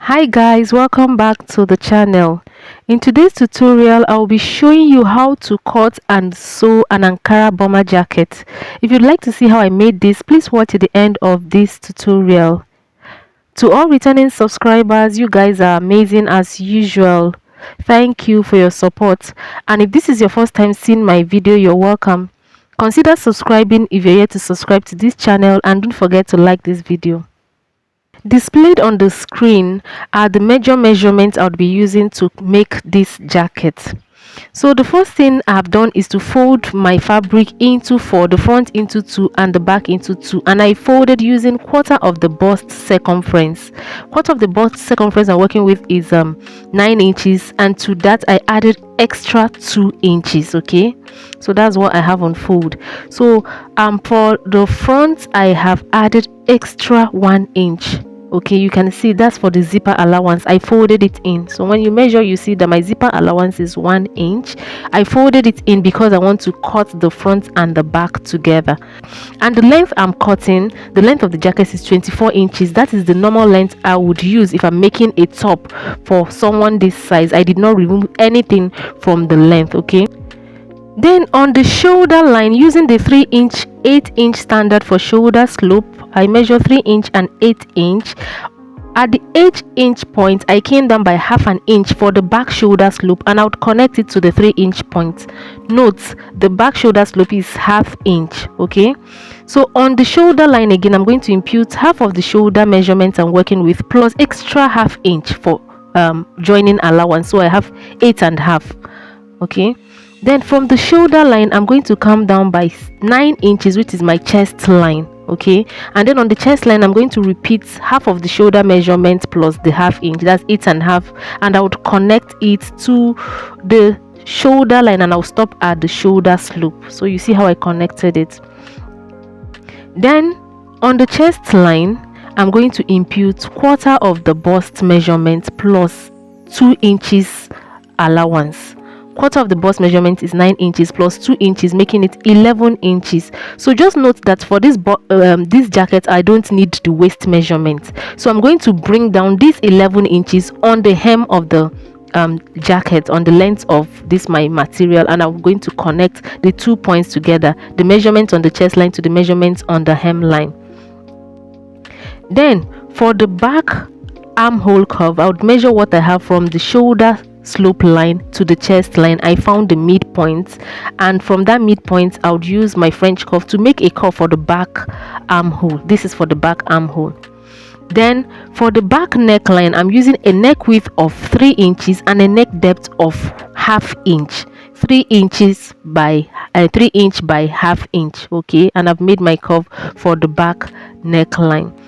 Hi guys, welcome back to the channel. In today's tutorial, I'll be showing you how to cut and sew an Ankara bomber jacket. If you'd like to see how I made this, please watch to the end of this tutorial. To all returning subscribers, you guys are amazing as usual. Thank you for your support. And if this is your first time seeing my video, you're welcome. Consider subscribing if you're yet to subscribe to this channel, and don't forget to like this video. Displayed on the screen are the measurements I'll be using to make this jacket. So the first thing I've done is to fold my fabric into 4, the front into 2 and the back into 2, and I folded using quarter of the bust circumference. Quarter of the bust circumference I'm working with is 9 inches, and to that I added extra 2 inches. Okay, so that's what I have on fold. So for the front I have added extra 1 inch. Okay, you can see that's for the zipper allowance. I folded it in. So when you measure, you see that my zipper allowance is 1 inch. I folded it in because I want to cut the front and the back together. And the length I'm cutting, the length of the jacket is 24 inches. That is the normal length I would use if I'm making a top for someone this size. I did not remove anything from the length. Okay, then on the shoulder line, using the 3-inch 8-inch standard for shoulder slope, I measure 3-inch and 8-inch. At the 8-inch point, I came down by half an inch for the back shoulder slope, and I would connect it to the 3-inch point. Note, the back shoulder slope is ½ inch. Okay, so on the shoulder line again, I'm going to impute half of the shoulder measurement I'm working with plus extra ½ inch for joining allowance. So I have 8.5. Okay, then from the shoulder line I'm going to come down by 9 inches, which is my chest line. Okay, and then on the chest line I'm going to repeat half of the shoulder measurement plus the ½ inch, that's 8.5, and I would connect it to the shoulder line, and I'll stop at the shoulder slope. So you see how I connected it. Then on the chest line I'm going to impute quarter of the bust measurement plus 2 inches allowance. Quarter of the bust measurement is 9 inches plus 2 inches, making it 11 inches. So just note that for this jacket I don't need the waist measurement, so I'm going to bring down this 11 inches on the hem of the jacket, on the length of this my material, and I'm going to connect the 2 points together, the measurement on the chest line to the measurement on the hem line. Then for the back armhole curve, I would measure what I have from the shoulder slope line to the chest line. I found the midpoint, and from that midpoint I would use my French curve to make a curve for the back armhole. This is for the back armhole. Then for the back neckline, I'm using a neck width of 3 inches and a neck depth of ½ inch, 3 inches by 3 inch by ½ inch. Okay, and I've made my curve for the back neckline.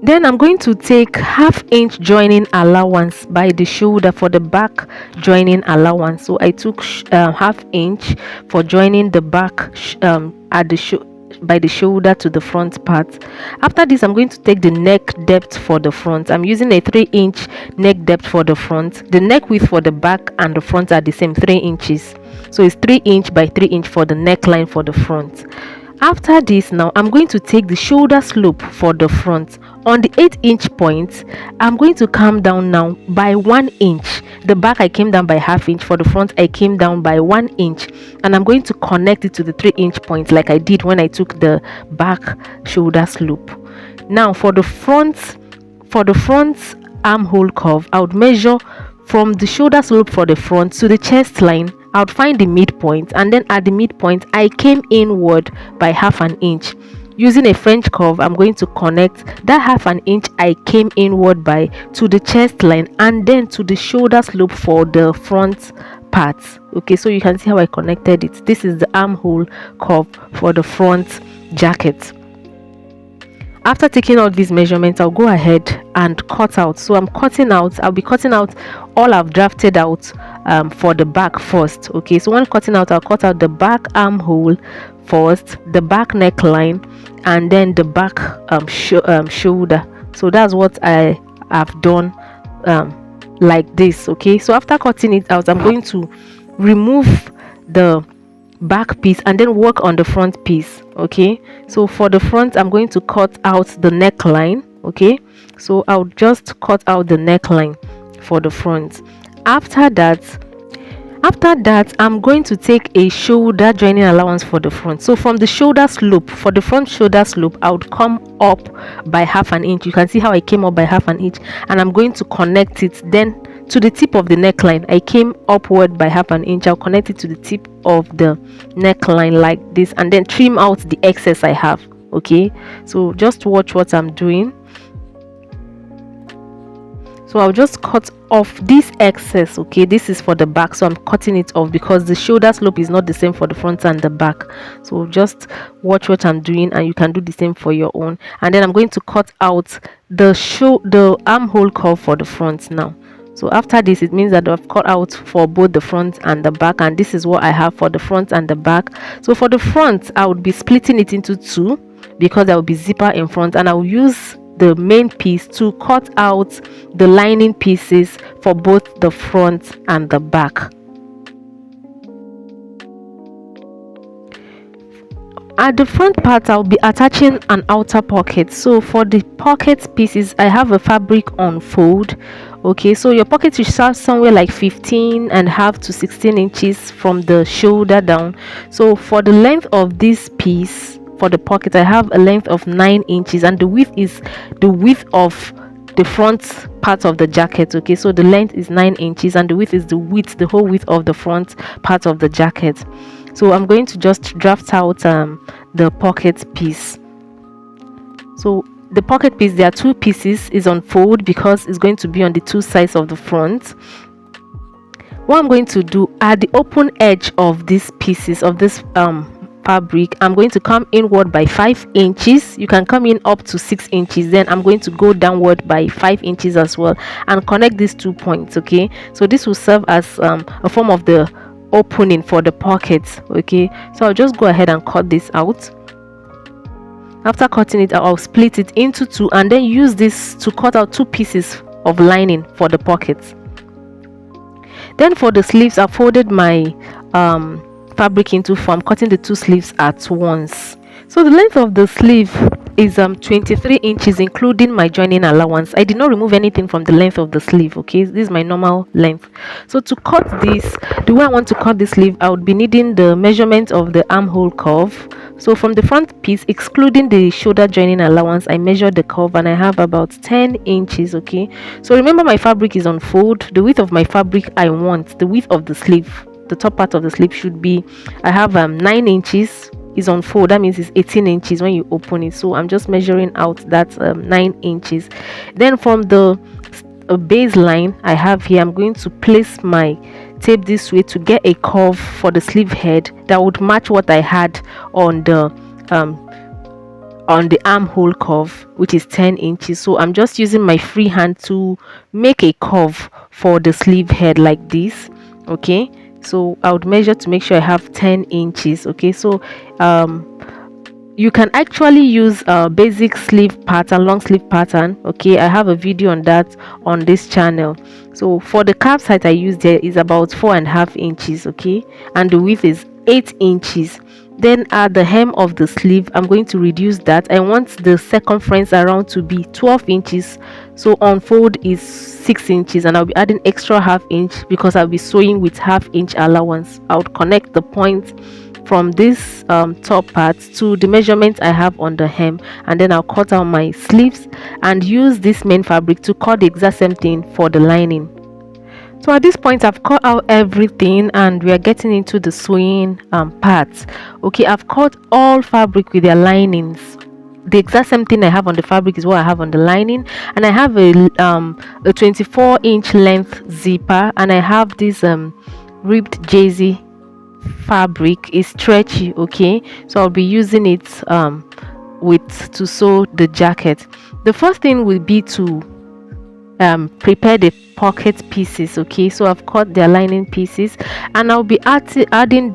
Then I'm going to take ½ inch joining allowance by the shoulder for the back joining allowance. So I took ½ inch for joining the back at the by the shoulder to the front part. After this, I'm going to take the neck depth for the front. I'm using a 3-inch neck depth for the front. The neck width for the back and the front are the same, 3 inches. So it's 3 inch by 3 inch for the neckline for the front. After this, now I'm going to take the shoulder slope for the front. On the 8-inch point, I'm going to come down now by 1 inch. The back I came down by ½ inch, for the front I came down by 1 inch, and I'm going to connect it to the 3-inch point like I did when I took the back shoulder slope. Now for the front armhole curve, I would measure from the shoulder slope for the front to the chest line. I would find the midpoint, and then at the midpoint I came inward by ½ an inch. Using a French curve, I'm going to connect that ½ an inch I came inward by to the chest line and then to the shoulder slope for the front part. Okay, so you can see how I connected it. This is the armhole curve for the front jacket. After taking all these measurements, I'll go ahead and cut out. So I'll be cutting out all I've drafted out for the back first. Okay, so when cutting out, I'll cut out the back armhole first, the back neckline, and then the back shoulder. So that's what I have done like this. Okay, so after cutting it out, I'm going to remove the back piece and then work on the front piece. Okay, so for the front I'm going to cut out the neckline. Okay, So I'll just cut out the neckline for the front. After that I'm going to take a shoulder joining allowance for the front. So from the shoulder slope, for the front shoulder slope, I would come up by half an inch. You can see how I came up by half an inch, and I'm going to connect it then to the tip of the neckline. I came upward by half an inch. I'll connect it to the tip of the neckline like this, and then trim out the excess I have. Okay, so just watch what I'm doing. So I'll just cut off this excess. Okay, this is for the back, so I'm cutting it off because the shoulder slope is not the same for the front and the back. So just watch what I'm doing, and you can do the same for your own. And then I'm going to cut out the armhole curve for the front now. So after this, it means that I've cut out for both the front and the back, and this is what I have for the front and the back. So for the front, I would be splitting it into two because there will be zipper in front, and I'll use the main piece to cut out the lining pieces for both the front and the back. At the front part, I'll be attaching an outer pocket. So for the pocket pieces, I have a fabric on fold. Okay, so your pocket should start somewhere like 15.5 to 16 inches from the shoulder down. So for the length of this piece, for the pocket, I have a length of 9 inches, and the width is the width of the front part of the jacket. Okay, so the length is 9 inches and the width is the whole width of the front part of the jacket. So I'm going to just draft out the pocket piece. So the pocket piece, there are two pieces, is on fold because it's going to be on the two sides of the front. What I'm going to do at the open edge of these pieces of this fabric, I'm going to come inward by 5 inches. You can come in up to 6 inches. Then I'm going to go downward by 5 inches as well and connect these 2 points. Okay, so this will serve as a form of the opening for the pockets. Okay, so I'll just go ahead and cut this out. After cutting it, I'll split it into two and then use this to cut out 2 pieces of lining for the pockets. Then for the sleeves, I folded my fabric into 4. I'm cutting the 2 sleeves at once. So the length of the sleeve is 23 inches including my joining allowance. I did not remove anything from the length of the sleeve. Okay, this is my normal length. So to cut this, the way I want to cut this sleeve, I would be needing the measurement of the armhole curve. So from the front piece, excluding the shoulder joining allowance, I measured the curve and I have about 10 inches. Okay, so remember my fabric is on fold. The width of my fabric, I want the width of the sleeve, the top part of the sleeve should be, I have 9 inches is on fold. That means it's 18 inches when you open it. So I'm just measuring out that 9 inches. Then from the baseline I have here, I'm going to place my tape this way to get a curve for the sleeve head that would match what I had on the armhole curve, which is 10 inches. So I'm just using my free hand to make a curve for the sleeve head like this. Okay, so I would measure to make sure I have 10 inches. Okay, so you can actually use a basic sleeve pattern, long sleeve pattern. Okay, I have a video on that on this channel. So for the calf height I use there is about 4.5 inches. Okay, and the width is 8 inches. Then at the hem of the sleeve, I'm going to reduce that. I want the circumference around to be 12 inches. So on fold is 6 inches, and I'll be adding extra ½ inch because I'll be sewing with ½ inch allowance. I would connect the point from this top part to the measurement I have on the hem, and then I'll cut out my sleeves and use this main fabric to cut the exact same thing for the lining. So at this point I've cut out everything and we are getting into the sewing parts. Okay, I've cut all fabric with their linings. The exact same thing I have on the fabric is what I have on the lining, and I have a 24-inch length zipper, and I have this ribbed jersey fabric. Is stretchy. Okay, so I'll be using it to sew the jacket. The first thing will be to prepare the pocket pieces. Okay, so I've cut their lining pieces and I'll be adding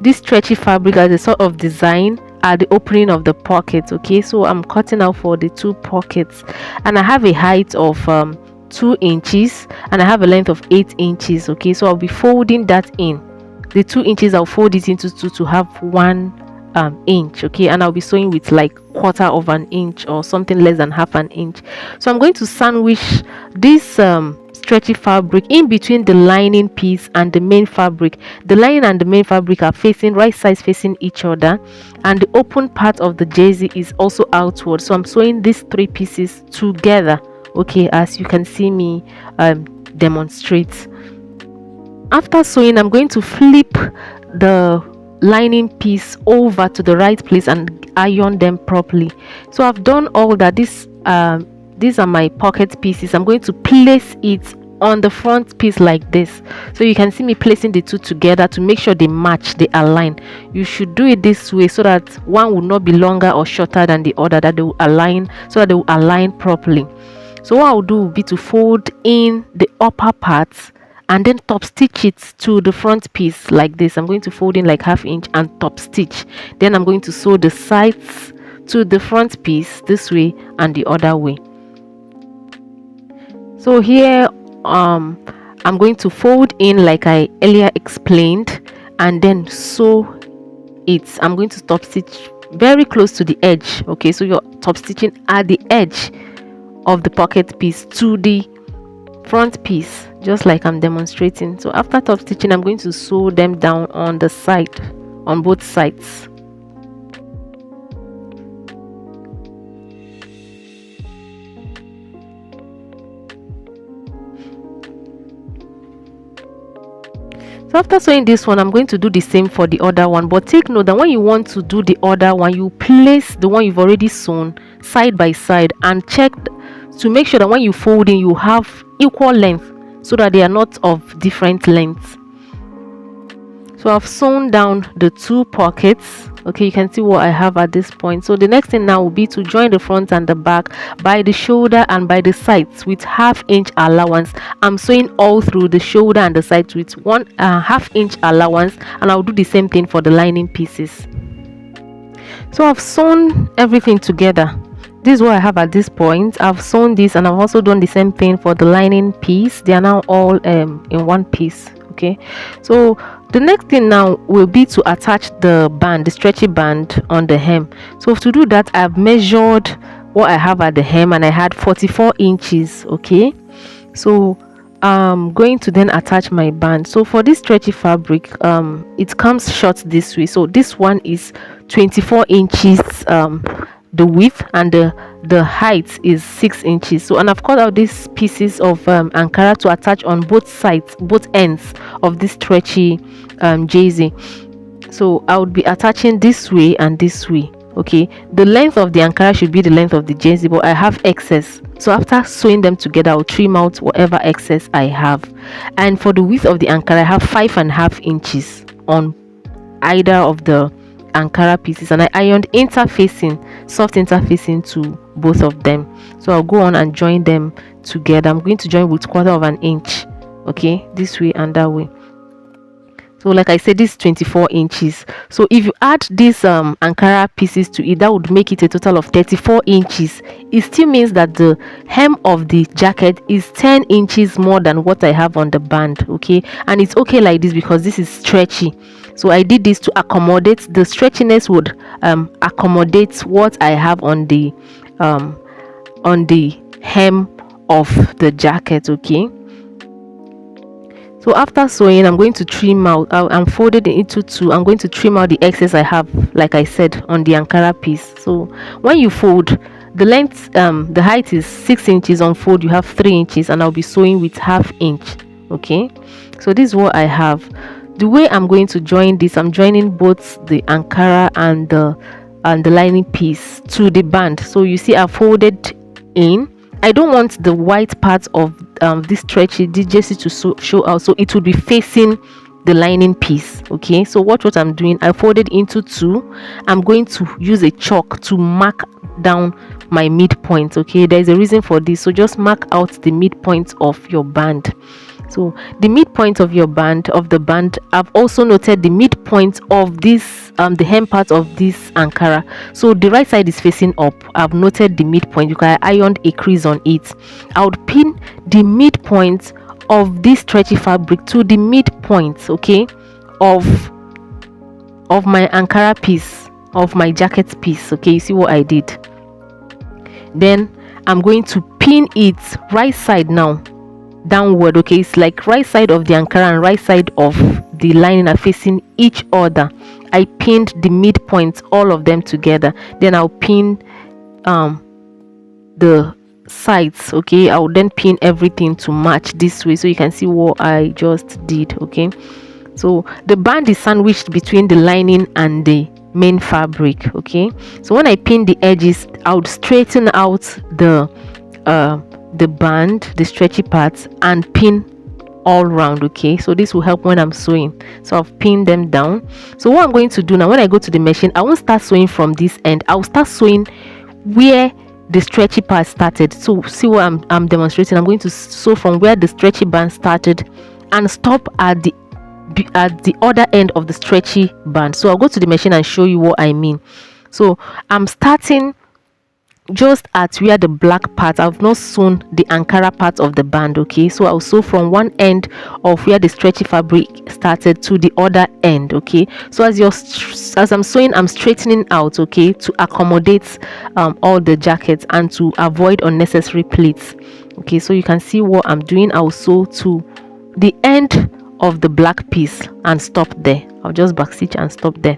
this stretchy fabric as a sort of design at the opening of the pocket. Okay, so I'm cutting out for the 2 pockets, and I have a height of 2 inches and I have a length of 8 inches. Okay, so I'll be folding that in. The 2 inches, I'll fold it into 2 to have 1 inch, okay, and I'll be sewing with like 1/4 of an inch or something less than half an inch. So I'm going to sandwich this stretchy fabric in between the lining piece and the main fabric. The lining and the main fabric are facing right sides facing each other, and the open part of the jersey is also outward. So I'm sewing these 3 pieces together, okay, as you can see me demonstrate. After sewing, I'm going to flip the lining piece over to the right place and iron them properly. So I've done all that. These are my pocket pieces. I'm going to place it on the front piece like this. So you can see me placing the two together to make sure they match, they align. You should do it this way so that one will not be longer or shorter than the other, that they will align, so that they will align properly. So what I'll do will be to fold in the upper parts and then top stitch it to the front piece like this. I'm going to fold in like 1/2 inch and top stitch. Then I'm going to sew the sides to the front piece this way and the other way. So here I'm going to fold in like I earlier explained and then sew it. I'm going to top stitch very close to the edge, okay, so you're top stitching at the edge of the pocket piece to the front piece, just like I'm demonstrating. So after top stitching, I'm going to sew them down on the side, on both sides. So after sewing this one, I'm going to do the same for the other one, but take note that when you want to do the other one, you place the one you've already sewn side by side and check to make sure that when you fold in, you have equal length so that they are not of different lengths. So I've sewn down the 2 pockets, okay, you can see what I have at this point. So the next thing now will be to join the front and the back by the shoulder and by the sides with 1/2 inch allowance. I'm sewing all through the shoulder and the sides with 1/2 inch allowance, and I'll do the same thing for the lining pieces. So I've sewn everything together. This is what I have at this point. I've sewn this and I've also done the same thing for the lining piece. They are now all in one piece, okay. So the next thing now will be to attach the band, the stretchy band on the hem. So to do that, I've measured what I have at the hem and I had 44 inches, okay. So I'm going to then attach my band. So for this stretchy fabric, it comes short this way. So this one is 24 inches the width, and the height is 6 inches. So, and I've cut out these pieces of Ankara to attach on both sides, both ends of this stretchy jersey. So I would be attaching this way and this way, okay. The length of the Ankara should be the length of the jersey, but I have excess, so after sewing them together, I'll trim out whatever excess I have. And for the width of the Ankara, I have 5.5 inches on either of the Ankara pieces, and I ironed interfacing, soft interfacing to both of them. So I'll go on and join them together. I'm going to join with 1/4 of an inch, okay, this way and that way. So like I said, this is 24 inches. So if you add these Ankara pieces to it, that would make it a total of 34 inches. It still means that the hem of the jacket is 10 inches more than what I have on the band, okay. And it's okay like this because this is stretchy. So I did this to accommodate the stretchiness, would accommodate what I have on the hem of the jacket, okay. So after sewing, I'm going to trim out. I'm folded it into 2. I'm going to trim out the excess I have, like I said, on the Ankara piece. So when you fold, the length, the height is 6 inches. On fold, you have 3 inches, and I'll be sewing with 1/2 inch, okay. So this is what I have. The way I'm going to join this, I'm joining both the Ankara and the lining piece to the band. So you see, I folded in. I don't want the white part of this stretchy jersey to show out, so it will be facing the lining piece, okay. So watch what I'm doing. I folded into 2. I'm going to use a chalk to mark down my midpoint, okay. There is a reason for this, so just mark out the midpoint of your band. So the midpoint of your band, I've also noted the midpoint of this the hem part of this Ankara. So the right side is facing up. I've noted the midpoint because I ironed a crease on it. I would pin the midpoint of this stretchy fabric to the midpoint, okay, of my Ankara piece. of my jacket piece. Okay, you see what I did. Then I'm going to pin it right side now downward. Okay, it's like right side of the Ankara and right side of the lining are facing each other. I pinned the midpoints, all of them together. Then I'll pin the sides. Okay, I'll then pin everything to match this way, so you can see what I just did. Okay, so the band is sandwiched between the lining and the main fabric. Okay, so when I pin the edges, I would straighten out the band, the stretchy parts, and pin all round. Okay, so this will help when I'm sewing. So I've pinned them down. So what I'm going to do now, when I go to the machine, I won't start sewing from this end. I'll start sewing where the stretchy part started. So see what I'm demonstrating. I'm going to sew from where the stretchy band started and stop at the other end of the stretchy band. So I'll go to the machine and show you what I mean. So I'm starting just at where the black part, I've not sewn the Ankara part of the band. Okay, so I'll sew from one end of where the stretchy fabric started to the other end. Okay, so as I'm sewing, I'm straightening out, okay, to accommodate all the jackets and to avoid unnecessary pleats. Okay, so you can see what I'm doing. I'll sew to the end of the black piece and stop there. I'll just backstitch and stop there.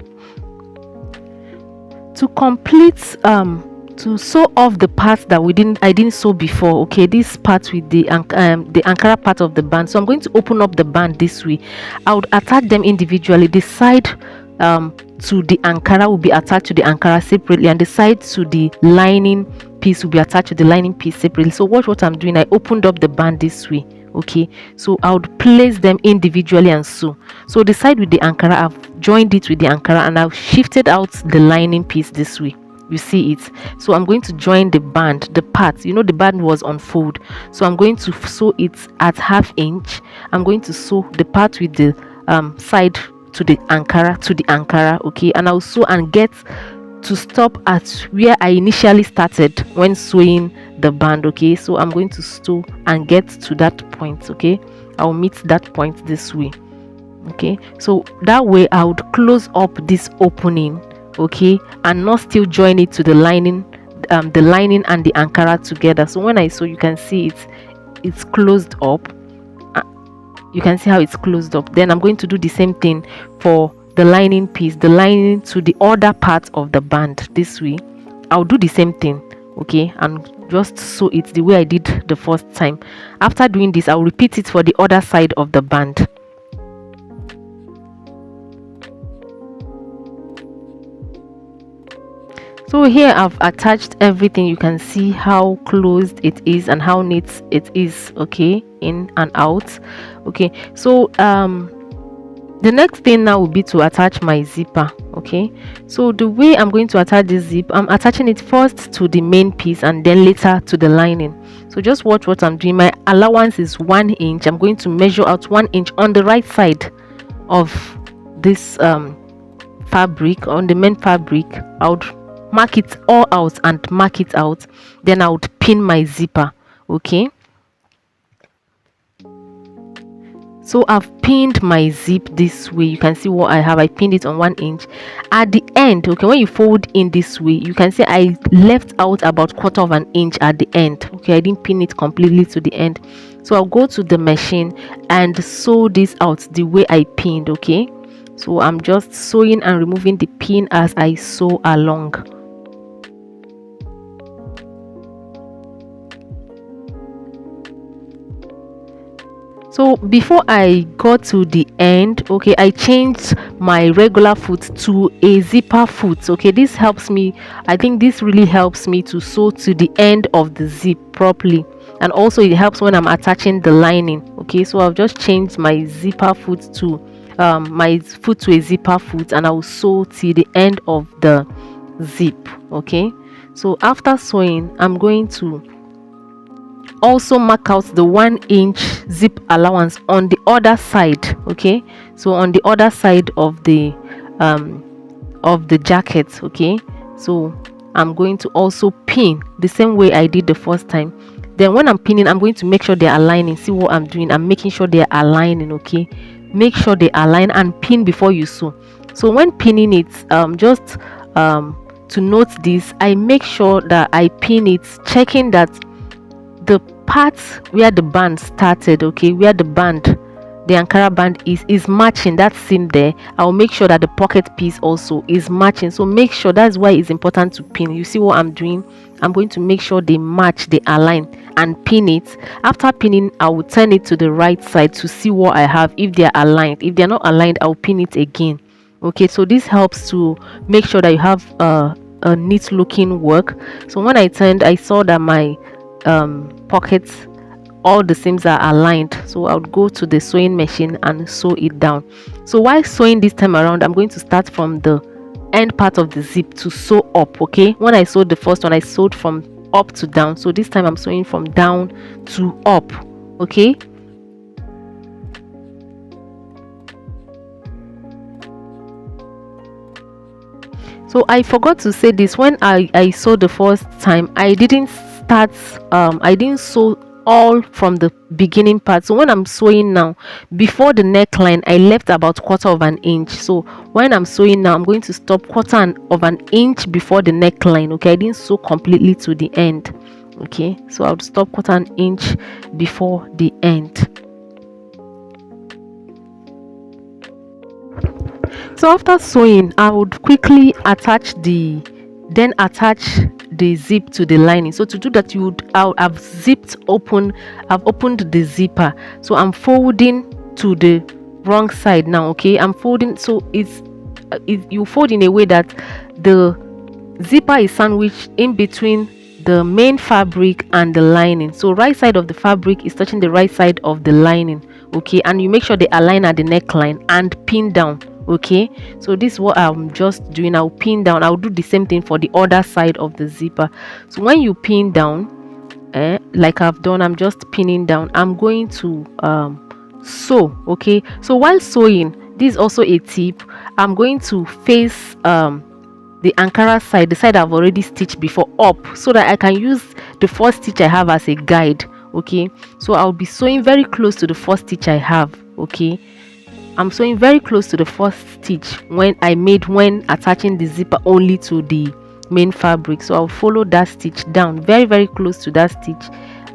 To complete to sew off the parts that I didn't sew before. Okay, this part with the Ankara part of the band. So I'm going to open up the band this way. I would attach them individually. The side to the Ankara will be attached to the Ankara separately, and the side to the lining piece will be attached to the lining piece separately. So watch what I'm doing. I opened up the band this way. Okay, so I would place them individually and sew. So the side with the Ankara, I've joined it with the Ankara and I've shifted out the lining piece this way. You see it. So I'm going to join the band, the part, you know, the band was on fold, so I'm going to sew it at 1/2 inch. I'm going to sew the part with the side to the Ankara, okay, and I'll sew and get to stop at where I initially started when sewing the band. Okay, so I'm going to sew and get to that point. Okay, I'll meet that point this way. Okay, so that way I would close up this opening, okay, and not still join it to the lining and the Ankara together. So when I sew, you can see it's closed up. You can see how it's closed up. Then I'm going to do the same thing for the lining piece, the lining to the other part of the band this way. I'll do the same thing, okay, and just sew it the way I did the first time. After doing this, I'll repeat it for the other side of the band. So here I've attached everything. You can see how closed it is and how neat it is, okay, in and out. Okay, so the next thing now will be to attach my zipper. Okay, so the way I'm going to attach this zip, I'm attaching it first to the main piece and then later to the lining. So just watch what I'm doing. My allowance is 1 inch. I'm going to measure out 1 inch on the right side of this fabric, on the main fabric. I would mark it all out and mark it out. Then I would pin my zipper. Okay, so I've pinned my zip this way. You can see what I have. I pinned it on 1 inch at the end. Okay, when you fold in this way, you can see I left out about 1/4 inch at the end. Okay, I didn't pin it completely to the end. So I'll go to the machine and sew this out the way I pinned. Okay, so I'm just sewing and removing the pin as I sew along. So before I got to the end, okay, I changed my regular foot to a zipper foot. Okay, this helps me. I think this really helps me to sew to the end of the zip properly, and also it helps when I'm attaching the lining. Okay, so I've just changed my zipper foot to a zipper foot, and I'll sew till the end of the zip. Okay, so after sewing, I'm going to also mark out the 1 inch zip allowance on the other side. Okay, so on the other side of the jacket. Okay, so I'm going to also pin the same way I did the first time. Then when I'm pinning, I'm going to make sure they're aligning. See what I'm doing? I'm making sure they're aligning. Okay, make sure they align and pin before you sew. So when pinning it, just to note this, I make sure that I pin it, checking that the part where the band started, okay, where the Ankara band is matching that seam there. I'll make sure that the pocket piece also is matching. So make sure, that's why it's important to pin. You see what I'm doing? I'm going to make sure they match, they align, and pin it. After pinning, I will turn it to the right side to see what I have, if they're aligned. If they're not aligned, I'll pin it again. Okay, so this helps to make sure that you have a neat looking work. So when I turned, I saw that my pockets, all the seams are aligned, so I would go to the sewing machine and sew it down. So while sewing this time around, I'm going to start from the end part of the zip to sew up. Okay, when I sewed the first one, I sewed from up to down, so this time I'm sewing from down to up. Okay, so I forgot to say this, when I sewed the first time, I didn't start I didn't sew all from the beginning part. So when I'm sewing now, before the neckline, I left about quarter of an inch. So when I'm sewing now, I'm going to stop quarter of an inch before the neckline. Okay, I didn't sew completely to the end. Okay, so I'll stop quarter an inch before the end. So after sewing, I would quickly attach the zip to the lining. So to do that, I've opened the zipper, so I'm folding to the wrong side now. Okay, I'm folding, so you fold in a way that the zipper is sandwiched in between the main fabric and the lining. So right side of the fabric is touching the right side of the lining. Okay, and you make sure they align at the neckline and pin down. Okay, so this is what I'm just doing. I'll pin down. I'll do the same thing for the other side of the zipper. So when you pin down, like I've done, I'm just pinning down. I'm going to sew. Okay, so while sewing, this is also a tip. I'm going to face the Ankara side, the side I've already stitched before, up, so that I can use the first stitch I have as a guide. Okay, so I'll be sewing very close to the first stitch I have. Okay, I'm sewing very close to the first stitch when attaching the zipper only to the main fabric. So I'll follow that stitch down very close to that stitch.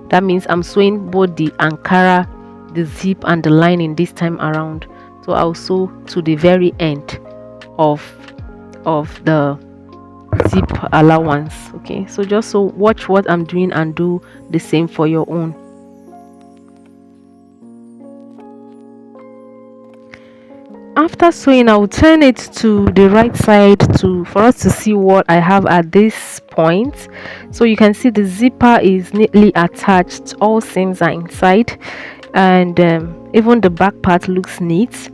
That means I'm sewing both the Ankara, the zip, and the lining this time around. So I'll sew to the very end of the zip allowance. Okay, so just so watch what I'm doing and do the same for your own. After sewing, I will turn it to the right side for us to see what I have at this point. So you can see the zipper is neatly attached, all seams are inside, and even the back part looks neat.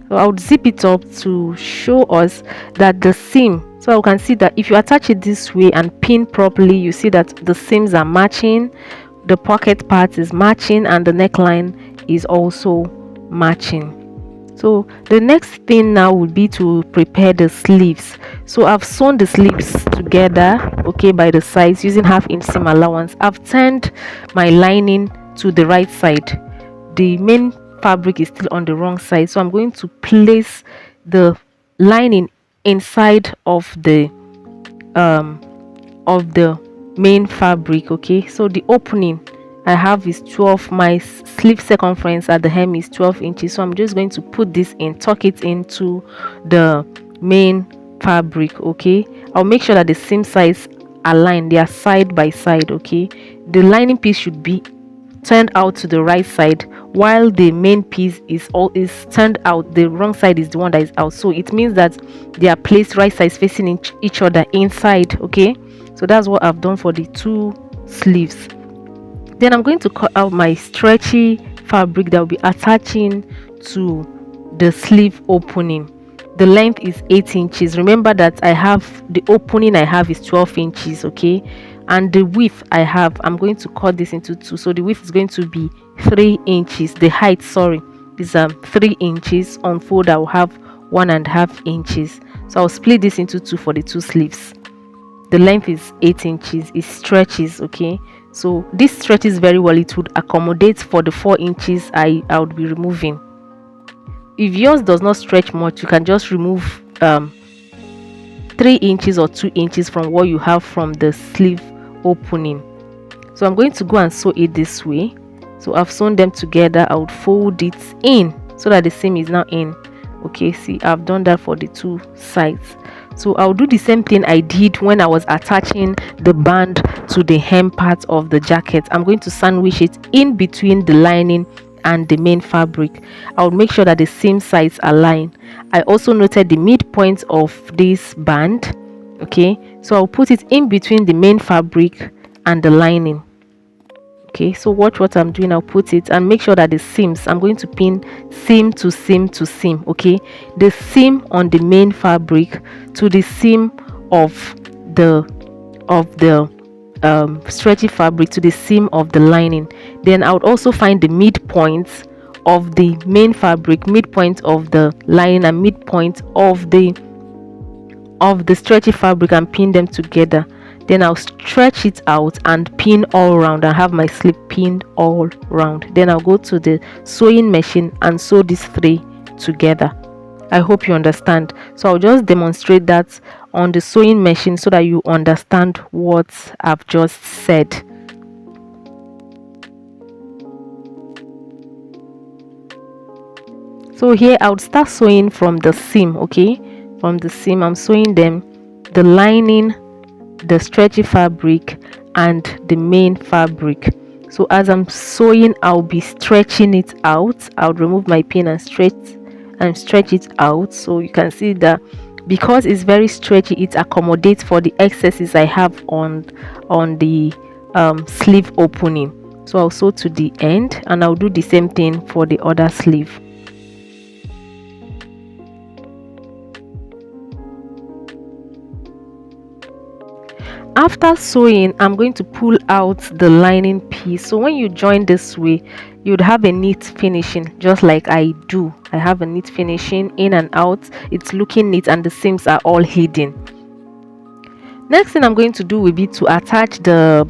So I would zip it up to show us that the seam, so you can see that if you attach it this way and pin properly, you see that the seams are matching, the pocket part is matching, and the neckline is also matching. So the next thing now would be to prepare the sleeves. So I've sewn the sleeves together, okay, by the sides using 1/2 inch seam allowance. I've turned my lining to the right side. The main fabric is still on the wrong side, so I'm going to place the lining inside of the main fabric. Okay, so the opening I have is 12. My sleeve circumference at the hem is 12 inches, so I'm just going to put this in, tuck it into the main fabric. Okay, I'll make sure that the seam sides align, they are side by side. Okay, the lining piece should be turned out to the right side, while the main piece is turned out, the wrong side is the one that is out. So it means that they are placed right sides facing each other inside. Okay, so that's what I've done for the two sleeves. Then I'm going to cut out my stretchy fabric that will be attaching to the sleeve opening. The length is 8 inches. Remember that I have the opening I have is 12 inches. Okay, and the width I have, I'm going to cut this into two, so the width is going to be 3 inches. The height, sorry, is 3 inches. On fold I will have 1.5 inches, so I'll split this into two for the two sleeves. The length is 8 inches. It stretches. Okay, so this stretches very well. It would accommodate for the 4 inches I would be removing. If yours does not stretch much, you can just remove 3 inches or 2 inches from what you have from the sleeve opening. So I'm going to go and sew it this way. So I've sewn them together. I would fold it in so that the seam is now in. Okay, see, I've done that for the 2 sides. So I'll do the same thing I did when I was attaching the band to the hem part of the jacket. I'm going to sandwich it in between the lining and the main fabric. I'll make sure that the seam sides align. I also noted the midpoint of this band. Okay, so I'll put it in between the main fabric and the lining. Okay, so watch what I'm doing. I'll put it and make sure that the seams, I'm going to pin seam to seam to seam. Okay, the seam on the main fabric to the seam of the stretchy fabric to the seam of the lining. Then I would also find the midpoint of the main fabric, midpoint of the lining, and midpoint of the stretchy fabric, and pin them together. Then I'll stretch it out and pin all around. I have my sleeve pinned all around. Then I'll go to the sewing machine and sew these 3 together. I hope you understand. So I'll just demonstrate that on the sewing machine so that you understand what I've just said. So here I would start sewing from the seam. Okay, from the seam I'm sewing them, the lining, the stretchy fabric, and the main fabric. So as I'm sewing, I'll be stretching it out. I'll remove my pin and stretch it out. So you can see that because it's very stretchy, it accommodates for the excesses I have on the sleeve opening. So I'll sew to the end, and I'll do the same thing for the other sleeve. After sewing, I'm going to pull out the lining piece. So when you join this way, you'd have a neat finishing, just like I do. I have a neat finishing in and out. It's looking neat and the seams are all hidden. Next thing I'm going to do will be to attach the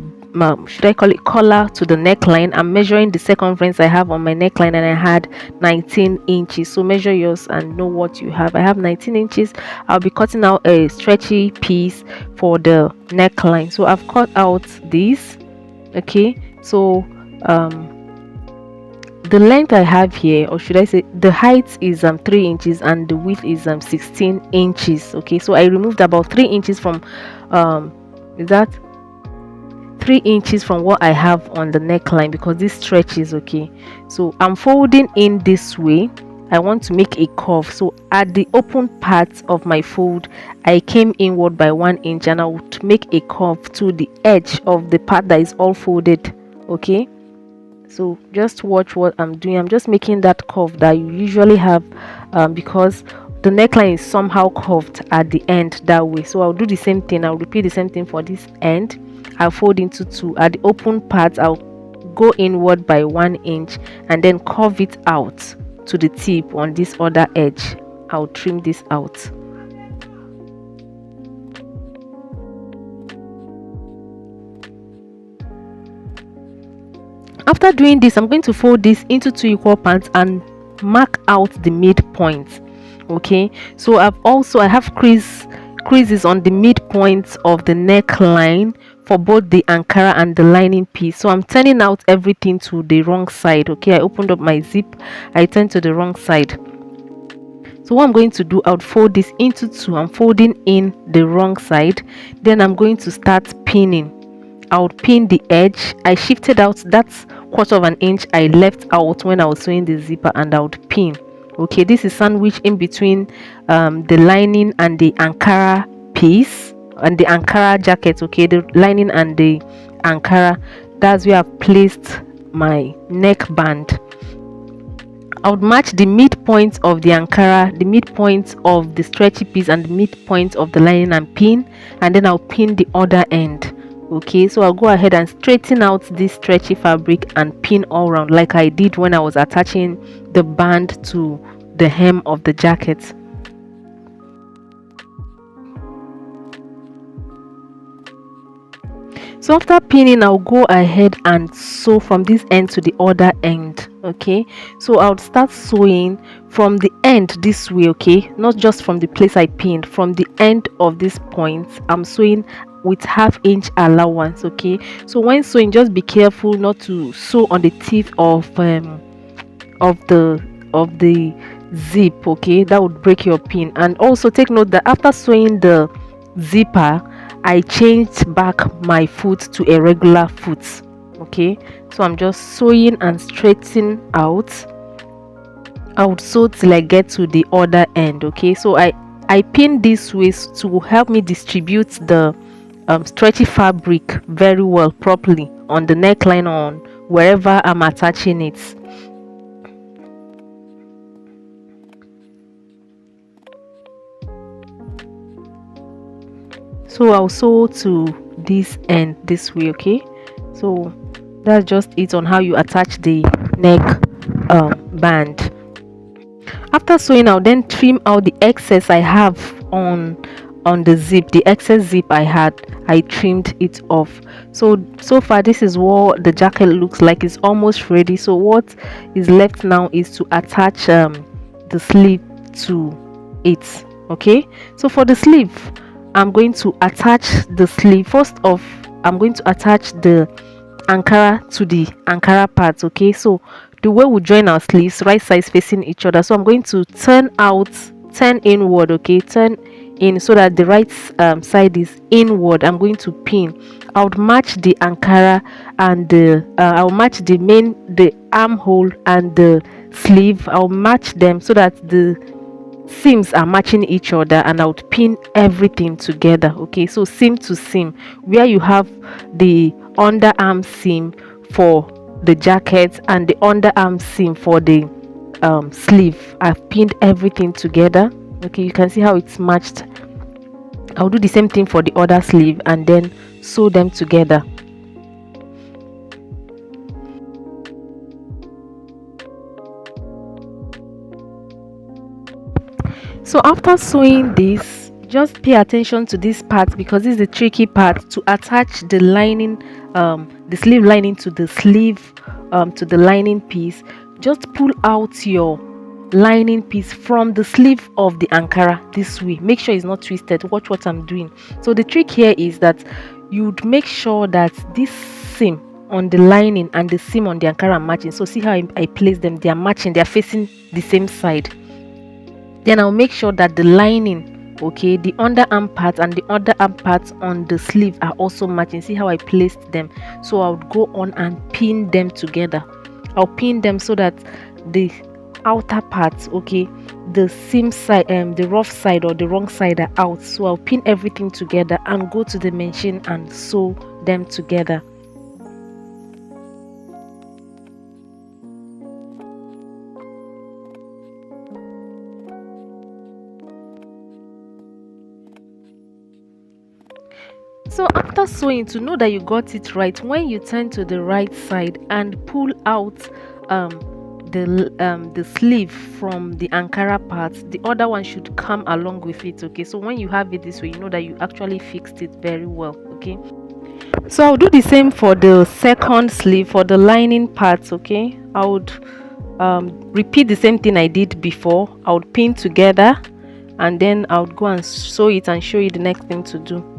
should I call it collar to the neckline. I'm measuring the circumference I have on my neckline, and I had 19 inches. So measure yours and know what you have. I have 19 inches. I'll be cutting out a stretchy piece for the neckline. So I've cut out this. Okay, so the length I have here, or should I say the height, is 3 inches and the width is 16 inches. Okay, so I removed about 3 inches from is that 3 inches from what I have on the neckline because this stretches. Okay, so I'm folding in this way. I want to make a curve, so at the open part of my fold I came inward by 1 inch, and I would make a curve to the edge of the part that is all folded. Okay, so just watch what I'm doing. I'm just making that curve that you usually have because the neckline is somehow curved at the end that way. So I'll do the same thing. I'll repeat the same thing for this end. I'll fold into 2. At the open part I'll go inward by 1 inch and then curve it out to the tip on this other edge. I'll trim this out. After doing this, I'm going to fold this into 2 equal parts and mark out the midpoint. Okay, so I have creases on the midpoint of the neckline for both the Ankara and the lining piece. So I'm turning out everything to the wrong side. Okay, I opened up my zip, I turned to the wrong side. So what I'm going to do, I'll fold this into 2. I'm folding in the wrong side. Then I'm going to start pinning. I'll pin the edge. I shifted out that 1/4 of an inch I left out when I was sewing the zipper, and I would pin. Okay, this is sandwiched in between the lining and the Ankara piece and the Ankara jacket. Okay, the lining and the Ankara, that's where I've placed my neckband. I would match the midpoint of the Ankara, the midpoint of the stretchy piece, and the midpoint of the lining, and pin, and then I'll pin the other end. Okay, so I'll go ahead and straighten out this stretchy fabric and pin all around like I did when I was attaching the band to the hem of the jacket. So after pinning, I'll go ahead and sew from this end to the other end. Okay, so I'll start sewing from the end this way. Okay, not just from the place I pinned, from the end of this point I'm sewing with ½ inch allowance. Okay, so when sewing, just be careful not to sew on the tip of the of the zip. Okay, that would break your pin. And also take note that after sewing the zipper, I changed back my foot to a regular foot. Okay, so I'm just sewing and straightening out. I would sew till I get to the other end. Okay, so I pin this way to help me distribute the stretchy fabric very well properly on the neckline, on wherever I'm attaching it. So I'll sew to this end this way. Okay, so that's just it on how you attach the neck band. After sewing, I'll then trim out the excess I have on the zip. The excess zip I trimmed it off. So far this is what the jacket looks like. It's almost ready. So what is left now is to attach the sleeve to it. Okay, so for the sleeve, I'm going to attach the sleeve. First off, I'm going to attach the Ankara to the Ankara part. Okay, so the way we join our sleeves, right sides facing each other. So I'm going to turn inward. Okay, turn in so that the right side is inward. I'm going to pin. I would match the Ankara and I'll match the armhole and the sleeve. I'll match them so that the seams are matching each other, and I would pin everything together. Okay, so seam to seam, where you have the underarm seam for the jacket and the underarm seam for the sleeve, I've pinned everything together. Okay, you can see how it's matched. I'll do the same thing for the other sleeve and then sew them together. So after sewing this, just pay attention to this part, because this is the tricky part, to attach the lining, the sleeve lining to the sleeve, to the lining piece. Just pull out your lining piece from the sleeve of the Ankara this way. Make sure it's not twisted. Watch what I'm doing. So the trick here is that you'd make sure that this seam on the lining and the seam on the Ankara are matching. So see how I place them, they are matching, they are facing the same side. Then I'll make sure that the lining, okay, the underarm part and the underarm part on the sleeve are also matching. See how I placed them? So I would go on and pin them together. I'll pin them so that the outer parts, okay, the seam side, the rough side or the wrong side are out. So I'll pin everything together and go to the machine and sew them together. So after sewing, to know that you got it right, when you turn to the right side and pull out the sleeve from the Ankara part, the other one should come along with it. Okay, so when you have it this way, you know that you actually fixed it very well. Okay, so I'll do the same for the second sleeve for the lining part. Okay, I would repeat the same thing I did before. I would pin together and then I would go and sew it and show you the next thing to do.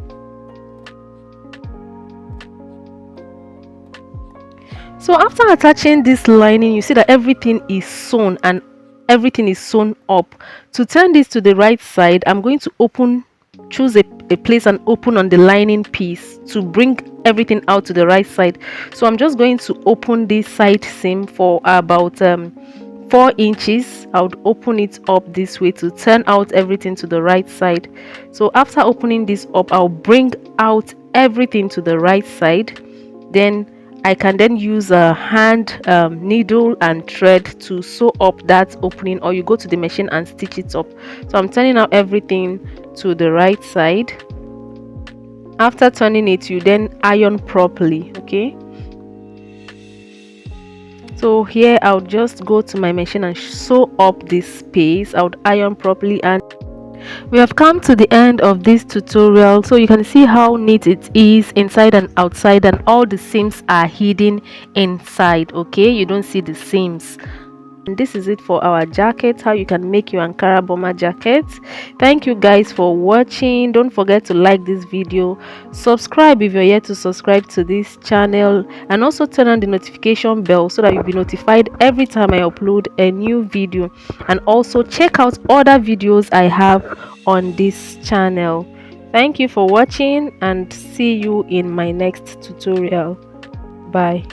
So after attaching this lining, you see that everything is sewn and everything is sewn up. To turn this to the right side, I'm going to choose a place and open on the lining piece to bring everything out to the right side. So I'm just going to open this side seam for about 4 inches. I would open it up this way to turn out everything to the right side. So after opening this up, I'll bring out everything to the right side. Then I can then use a hand needle and thread to sew up that opening, or you go to the machine and stitch it up. So I'm turning out everything to the right side. After turning it, you then iron properly. Okay, so here I'll just go to my machine and sew up this space. I would iron properly, and We have come to the end of this tutorial, so you can see how neat it is inside and outside, and all the seams are hidden inside. Okay, you don't see the seams. And this is it for our jacket, how you can make your Ankara bomber jacket. Thank you guys for watching. Don't forget to like this video, subscribe if you're yet to subscribe to this channel, and also turn on the notification bell so that you'll be notified every time I upload a new video. And also check out other videos I have on this channel. Thank you for watching, and see you in my next tutorial. Bye.